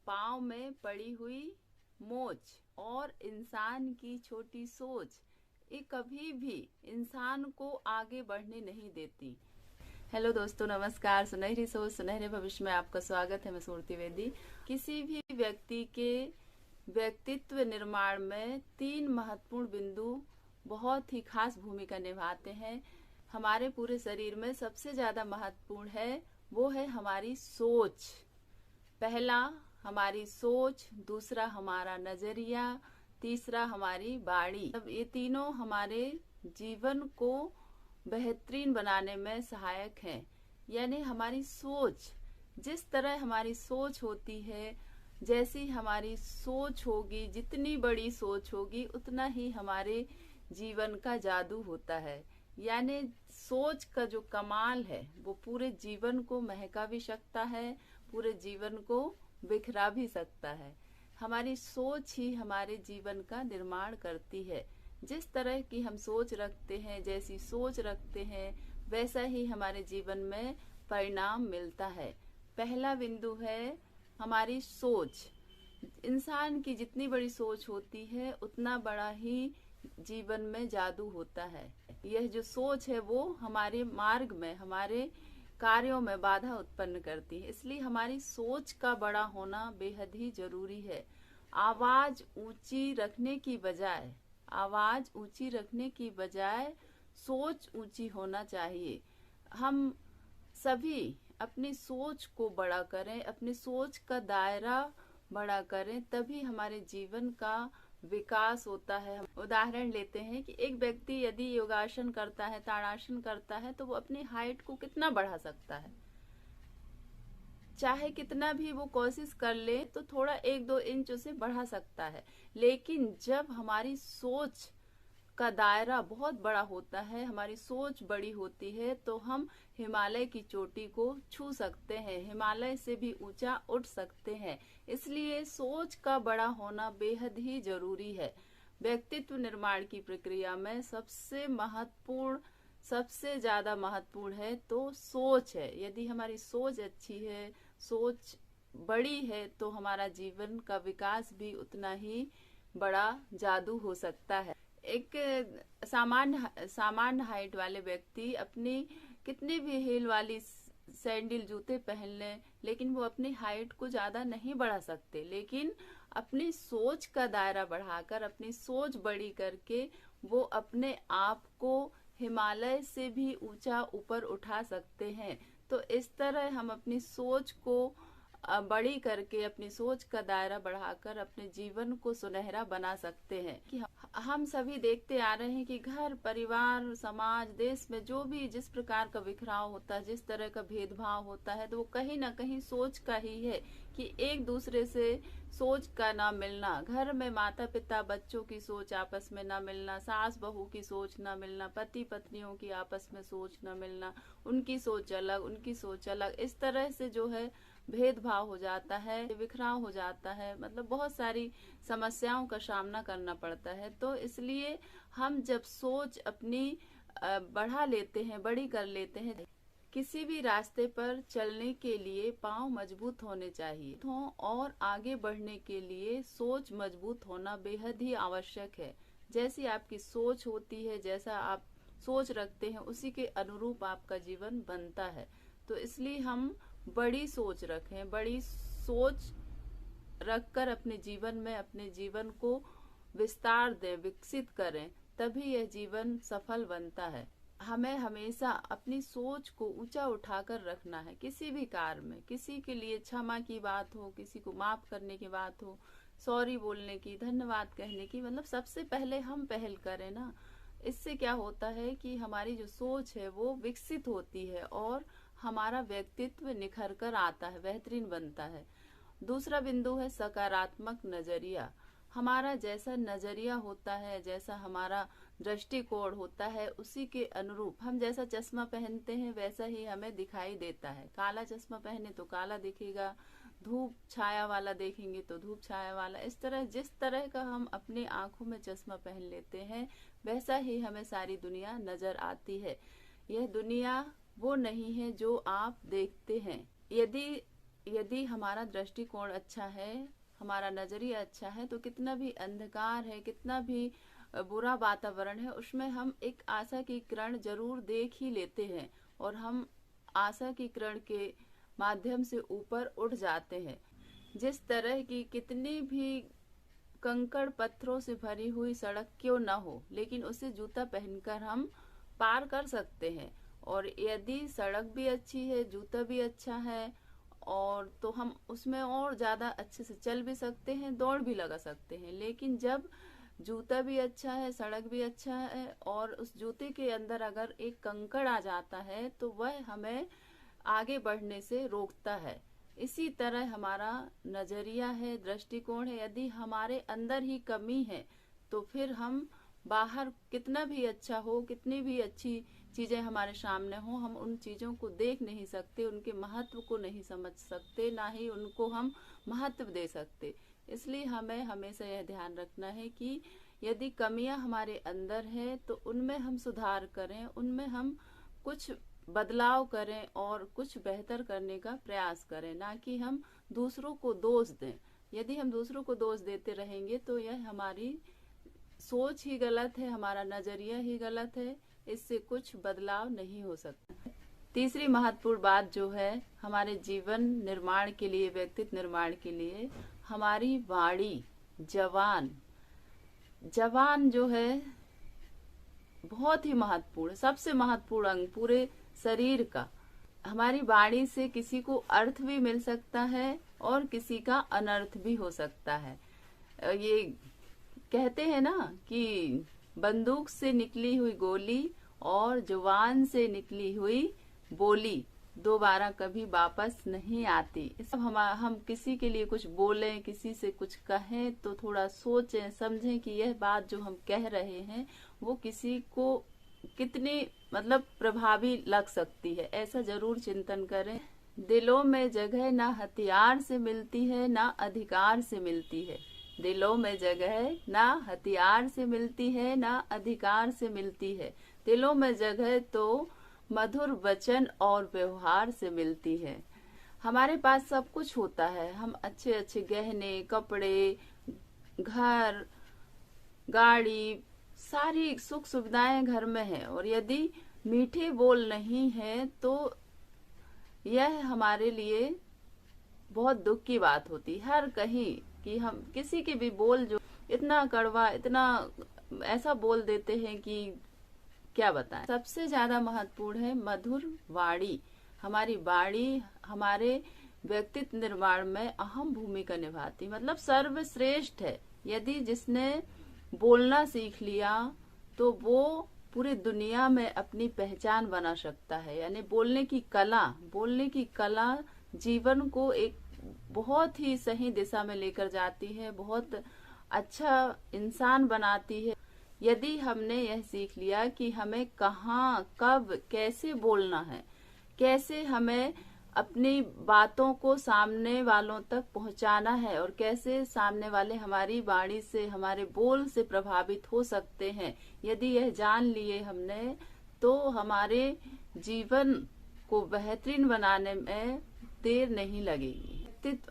पाँव में पड़ी हुई मोच और इंसान की छोटी सोच ये कभी भी इंसान को आगे बढ़ने नहीं देती। हेलो दोस्तों, नमस्कार। सुनहरी सोच सुनहरे भविष्य में आपका स्वागत है। मैं सुरती वेदी। किसी भी व्यक्ति के व्यक्तित्व निर्माण में 3 महत्वपूर्ण बिंदु बहुत ही खास भूमिका निभाते हैं। हमारे पूरे शरीर में सबसे ज्यादा महत्वपूर्ण है वो है हमारी सोच। पहला हमारी सोच, दूसरा हमारा नजरिया, तीसरा हमारी बाणी। अब ये तीनों हमारे जीवन को बेहतरीन बनाने में सहायक हैं। यानी हमारी सोच, जिस तरह हमारी सोच होती है, जैसी हमारी सोच होगी, जितनी बड़ी सोच होगी उतना ही हमारे जीवन का जादू होता है। यानी सोच का जो कमाल है वो पूरे जीवन को महका भी सकता है, पूरे जीवन को बिखरा भी सकता है। हमारी सोच ही हमारे जीवन का निर्माण करती है। जिस तरह की हम सोच रखते हैं, जैसी सोच रखते हैं, वैसा ही हमारे जीवन में परिणाम मिलता है। पहला बिंदु है हमारी सोच। इंसान की जितनी बड़ी सोच होती है उतना बड़ा ही जीवन में जादू होता है। यह जो सोच है वो हमारे मार्ग में, हमारे कार्यों में बाधा उत्पन्न करती है। इसलिए हमारी सोच का बड़ा होना बेहद ही जरूरी है। आवाज ऊंची रखने की बजाय सोच ऊंची होना चाहिए। हम सभी अपनी सोच को बड़ा करें, अपनी सोच का दायरा बड़ा करें, तभी हमारे जीवन का विकास होता है। उदाहरण लेते हैं कि एक व्यक्ति यदि योगासन करता है, ताड़ासन करता है, तो वो अपनी हाइट को कितना बढ़ा सकता है। चाहे कितना भी वो कोशिश कर ले तो थोड़ा 1-2 इंच उसे बढ़ा सकता है। लेकिन जब हमारी सोच का दायरा बहुत बड़ा होता है, हमारी सोच बड़ी होती है, तो हम हिमालय की चोटी को छू सकते हैं, हिमालय से भी ऊंचा उठ सकते हैं। इसलिए सोच का बड़ा होना बेहद ही जरूरी है। व्यक्तित्व निर्माण की प्रक्रिया में सबसे ज्यादा महत्वपूर्ण है तो सोच है। यदि हमारी सोच अच्छी है, सोच बड़ी है, तो हमारा जीवन का विकास भी उतना ही बड़ा जादू हो सकता है। एक सामान्य हाइट वाले व्यक्ति अपनी कितनी भी हील वाली सैंडल जूते पहन लें, लेकिन वो अपनी हाइट को ज्यादा नहीं बढ़ा सकते। लेकिन अपनी सोच का दायरा बढ़ाकर, अपनी सोच बड़ी करके वो अपने आप को हिमालय से भी ऊंचा ऊपर उठा सकते हैं। तो इस तरह हम अपनी सोच को बड़ी करके, अपनी सोच का दायरा बढ़ाकर अपने जीवन को सुनहरा बना सकते हैं। कि हम सभी देखते आ रहे हैं कि घर, परिवार, समाज, देश में जो भी जिस प्रकार का बिखराव होता है, जिस तरह का भेदभाव होता है, तो वो कहीं ना कहीं सोच का ही है। कि एक दूसरे से सोच का ना मिलना, घर में माता पिता बच्चों की सोच आपस में ना मिलना, सास बहू की सोच ना मिलना, पति पत्नियों की आपस में सोच ना मिलना, उनकी सोच अलग, उनकी सोच अलग, इस तरह से जो है भेदभाव हो जाता है, बिखराव हो जाता है। मतलब बहुत सारी समस्याओं का सामना करना पड़ता है। तो इसलिए हम जब सोच अपनी बढ़ा लेते हैं, बड़ी कर लेते हैं, किसी भी रास्ते पर चलने के लिए पांव मजबूत होने चाहिए और आगे बढ़ने के लिए सोच मजबूत होना बेहद ही आवश्यक है। जैसी आपकी सोच होती है, जैसा आप सोच रखते हैं, उसी के अनुरूप आपका जीवन बनता है। तो इसलिए हम बड़ी सोच रखें, बड़ी सोच रखकर अपने जीवन में अपने जीवन को विस्तार दें, विकसित करें, तभी यह जीवन सफल बनता है। हमें हमेशा अपनी सोच को ऊंचा उठाकर रखना है। किसी भी कार्य में, किसी के लिए क्षमा की बात हो, किसी को माफ करने की बात हो, सॉरी बोलने की, धन्यवाद कहने की, मतलब सबसे पहले हम पहल करें ना। इससे क्या होता है कि हमारी जो सोच है वो विकसित होती है और हमारा व्यक्तित्व निखर कर आता है, बेहतरीन बनता है। दूसरा बिंदु है सकारात्मक नजरिया। हमारा जैसा नजरिया होता है, जैसा हमारा दृष्टिकोण होता है, उसी के अनुरूप हम जैसा चश्मा पहनते हैं वैसा ही हमें दिखाई देता है। काला चश्मा पहने तो काला दिखेगा, धूप छाया वाला देखेंगे तो धूप छाया वाला। इस तरह जिस तरह का हम अपनी आंखों में चश्मा पहन लेते हैं, वैसा ही हमें सारी दुनिया नजर आती है। यह दुनिया वो नहीं है जो आप देखते हैं। यदि यदि हमारा दृष्टिकोण अच्छा है, हमारा नजरिया अच्छा है, तो कितना भी अंधकार है, कितना भी बुरा वातावरण है, उसमें हम एक आशा की किरण जरूर देख ही लेते हैं और हम आशा की किरण के माध्यम से ऊपर उठ जाते हैं। जिस तरह की कितनी भी कंकड़ पत्थरों से भरी हुई सड़क क्यों न हो, लेकिन उसे जूता पहनकर हम पार कर सकते हैं। और यदि सड़क भी अच्छी है, जूता भी अच्छा है, और तो हम उसमें और ज्यादा अच्छे से चल भी सकते हैं, दौड़ भी लगा सकते हैं। लेकिन जब जूता भी अच्छा है, सड़क भी अच्छा है, और उस जूते के अंदर अगर एक कंकड़ आ जाता है तो वह हमें आगे बढ़ने से रोकता है। इसी तरह हमारा नजरिया है, दृष्टिकोण है। यदि हमारे अंदर ही कमी है तो फिर हम बाहर कितना भी अच्छा हो, कितनी भी अच्छी चीजें हमारे सामने हो, हम उन चीजों को देख नहीं सकते, उनके महत्व को नहीं समझ सकते, ना ही उनको हम महत्व दे सकते। इसलिए हमें हमेशा यह ध्यान रखना है कि यदि कमियां हमारे अंदर है तो उनमें हम सुधार करें, उनमें हम कुछ बदलाव करें और कुछ बेहतर करने का प्रयास करें, ना कि हम दूसरों को दोष दें। यदि हम दूसरों को दोष देते रहेंगे तो यह हमारी सोच ही गलत है, हमारा नजरिया ही गलत है, इससे कुछ बदलाव नहीं हो सकता। तीसरी महत्वपूर्ण बात जो है हमारे जीवन निर्माण के लिए, व्यक्तित्व निर्माण के लिए, हमारी वाणी, जबान। जबान जो है बहुत ही महत्वपूर्ण, सबसे महत्वपूर्ण अंग पूरे शरीर का। हमारी वाणी से किसी को अर्थ भी मिल सकता है और किसी का अनर्थ भी हो सकता है। ये कहते हैं ना कि बंदूक से निकली हुई गोली और जुबान से निकली हुई बोली दोबारा कभी वापस नहीं आती। इस हम किसी के लिए कुछ बोलें, किसी से कुछ कहें तो थोड़ा सोचें, समझें कि यह बात जो हम कह रहे हैं वो किसी को कितनी प्रभावी लग सकती है। ऐसा जरूर चिंतन करें। दिलों में जगह ना हथियार से मिलती है, ना अधिकार से मिलती है। दिलों में जगह ना हथियार से मिलती है, ना अधिकार से मिलती है। दिलों में जगह तो मधुर वचन और व्यवहार से मिलती है। हमारे पास सब कुछ होता है, हम अच्छे अच्छे गहने, कपड़े, घर, गाड़ी, सारी सुख सुविधाएं घर में है, और यदि मीठे बोल नहीं है तो यह हमारे लिए बहुत दुख की बात होती। हर कहीं कि हम किसी के भी बोल जो इतना कड़वा, इतना ऐसा बोल देते हैं कि क्या बताएं। सबसे ज्यादा महत्वपूर्ण है मधुर वाणी। हमारी वाणी हमारे व्यक्तित्व निर्माण में अहम भूमिका निभाती, सर्वश्रेष्ठ है। यदि जिसने बोलना सीख लिया तो वो पूरी दुनिया में अपनी पहचान बना सकता है। यानी बोलने की कला जीवन को एक बहुत ही सही दिशा में लेकर जाती है, बहुत अच्छा इंसान बनाती है। यदि हमने यह सीख लिया कि हमें कहाँ, कब, कैसे बोलना है, कैसे हमें अपनी बातों को सामने वालों तक पहुंचाना है, और कैसे सामने वाले हमारी वाणी से, हमारे बोल से प्रभावित हो सकते हैं, यदि यह जान लिए हमने, तो हमारे जीवन को बेहतरीन बनाने में देर नहीं लगेगी।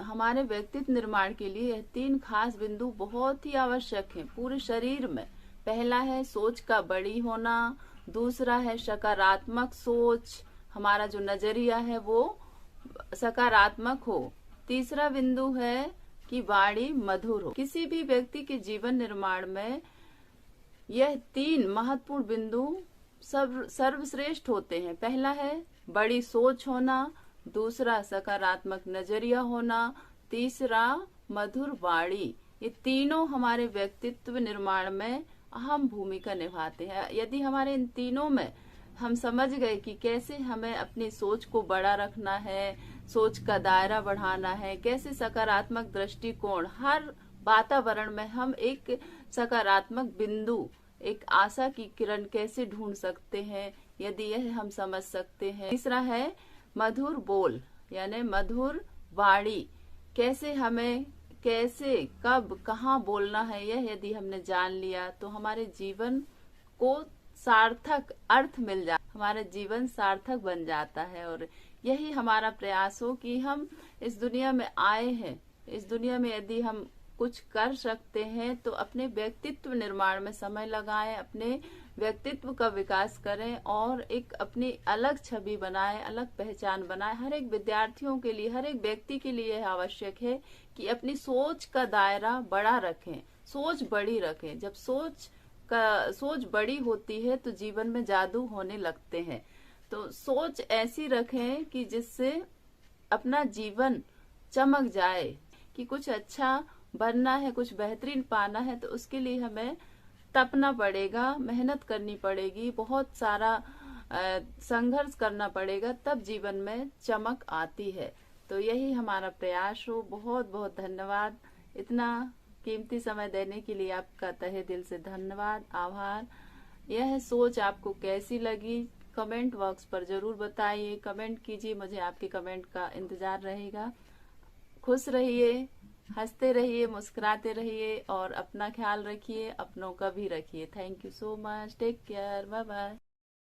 हमारे व्यक्तित्व निर्माण के लिए यह 3 खास बिंदु बहुत ही आवश्यक हैं पूरे शरीर में। पहला है सोच का बड़ी होना, दूसरा है सकारात्मक सोच, हमारा जो नजरिया है वो सकारात्मक हो, तीसरा बिंदु है कि वाणी मधुर हो। किसी भी व्यक्ति के जीवन निर्माण में यह 3 महत्वपूर्ण बिंदु सर्वश्रेष्ठ होते हैं। पहला है बड़ी सोच होना, दूसरा सकारात्मक नजरिया होना, तीसरा मधुर वाणी। ये तीनों हमारे व्यक्तित्व निर्माण में अहम भूमिका निभाते हैं। यदि हमारे इन तीनों में हम समझ गए कि कैसे हमें अपनी सोच को बड़ा रखना है, सोच का दायरा बढ़ाना है, कैसे सकारात्मक दृष्टिकोण, हर वातावरण में हम एक सकारात्मक बिंदु, एक आशा की किरण कैसे ढूंढ सकते हैं, यदि यह हम समझ सकते हैं। तीसरा है मधुर बोल, यानी मधुर वाणी, कैसे हमें, कैसे, कब, कहाँ बोलना है, यह यदि हमने जान लिया तो हमारे जीवन को सार्थक अर्थ मिल जाता, हमारा जीवन सार्थक बन जाता है। और यही हमारा प्रयास हो कि हम इस दुनिया में आए हैं, इस दुनिया में यदि हम कुछ कर सकते हैं तो अपने व्यक्तित्व निर्माण में समय लगाएं, अपने व्यक्तित्व का विकास करें और एक अपनी अलग छवि बनाएं, अलग पहचान बनाएं। हर एक विद्यार्थियों के लिए, हर एक व्यक्ति के लिए यह आवश्यक है कि अपनी सोच का दायरा बड़ा रखें, सोच बड़ी रखें। जब सोच बड़ी होती है तो जीवन में जादू होने लगते हैं। तो सोच ऐसी रखें कि जिससे अपना जीवन चमक जाए, कि कुछ अच्छा बनना है, कुछ बेहतरीन पाना है तो उसके लिए हमें तपना पड़ेगा, मेहनत करनी पड़ेगी, बहुत सारा संघर्ष करना पड़ेगा, तब जीवन में चमक आती है। तो यही हमारा प्रयास हो। बहुत बहुत धन्यवाद। इतना कीमती समय देने के लिए आपका तहे दिल से धन्यवाद, आभार। यह सोच आपको कैसी लगी कमेंट बॉक्स पर जरूर बताइए, कमेंट कीजिए, मुझे आपके कमेंट का इंतजार रहेगा। खुश रहिए, हंसते रहिए, मुस्कुराते रहिए और अपना ख्याल रखिए, अपनों का भी रखिए। Thank you so much. Take care. Bye bye.